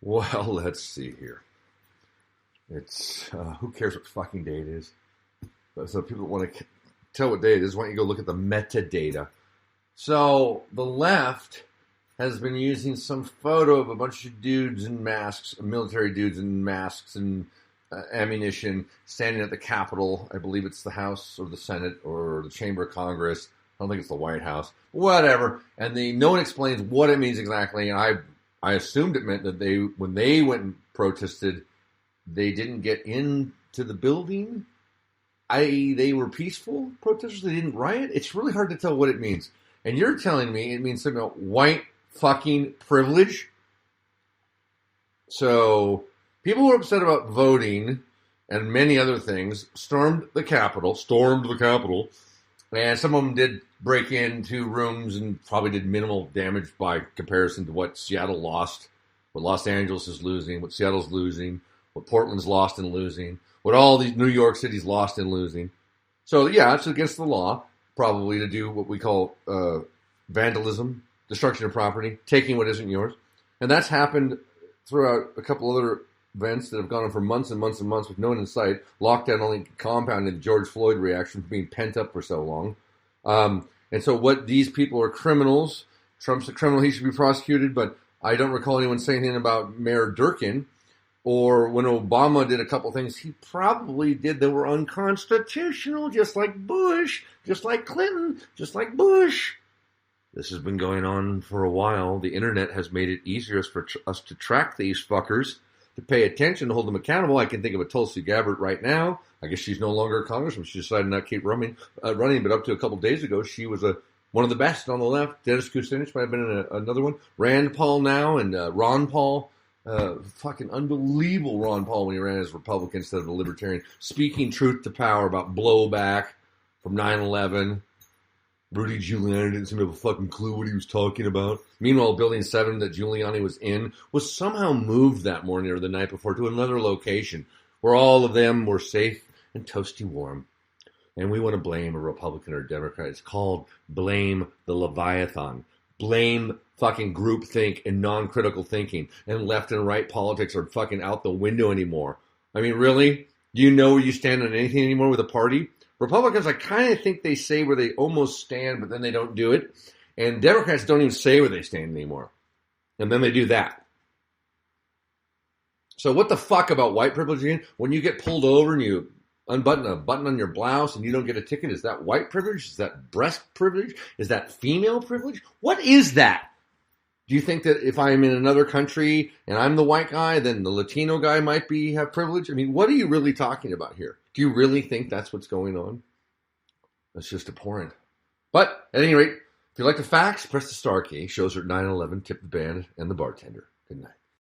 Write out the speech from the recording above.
Well, let's see here. It's who cares what fucking day it is? But so people want to tell what day it is. Why don't you go look at the metadata? So the left has been using some photo of a bunch of dudes in masks, military dudes in masks and ammunition, standing at the Capitol. I believe it's the House or the Senate or the Chamber of Congress. I don't think it's the White House. Whatever. And no one explains what it means exactly. And I assumed it meant that when they went and protested, they didn't get into the building. They were peaceful protesters. They didn't riot. It's really hard to tell what it means. And you're telling me it means something about white fucking privilege. So people who are upset about voting and many other things stormed the Capitol, and some of them did break into rooms and probably did minimal damage by comparison to what Seattle lost, what Los Angeles is losing, what Seattle's losing, what Portland's lost and losing, what all these New York cities lost and losing. So yeah, it's against the law, probably, to do what we call vandalism, destruction of property, taking what isn't yours. And that's happened throughout a couple other events that have gone on for months and months and months with no one in sight. Lockdown only compounded the George Floyd reaction for being pent up for so long. And so what these people are criminals. Trump's a criminal. He should be prosecuted. But I don't recall anyone saying anything about Mayor Durkin. Or when Obama did a couple things he probably did that were unconstitutional, just like Bush, just like Clinton, just like Bush. This has been going on for a while. The internet has made it easier for us to track these fuckers, to pay attention, to hold them accountable. I can think of a Tulsi Gabbard right now. I guess she's no longer a congressman. She decided not to keep running. But up to a couple days ago, she was one of the best on the left. Dennis Kucinich might have been in another one. Rand Paul now and Ron Paul. Fucking unbelievable Ron Paul when he ran as Republican instead of a Libertarian. Speaking truth to power about blowback from 9/11. Rudy Giuliani didn't seem to have a fucking clue what he was talking about. Meanwhile, Building 7 that Giuliani was in was somehow moved that morning or the night before to another location where all of them were safe and toasty warm. And we want to blame a Republican or a Democrat. It's called blame the Leviathan. Blame fucking groupthink and non-critical thinking. And left and right politics are fucking out the window anymore. I mean, really? Do you know where you stand on anything anymore with a party? Republicans, I kind of think they say where they almost stand, but then they don't do it. And Democrats don't even say where they stand anymore. And then they do that. So what the fuck about white privilege again? When you get pulled over and you unbutton a button on your blouse and you don't get a ticket, is that white privilege? Is that breast privilege? Is that female privilege? What is that? Do you think that if I'm in another country and I'm the white guy, then the Latino guy might have privilege? I mean, what are you really talking about here? Do you really think that's what's going on? That's just abhorrent. But at any rate, if you like the facts, press the star key. Shows are at 9/11. Tip the band and the bartender. Good night.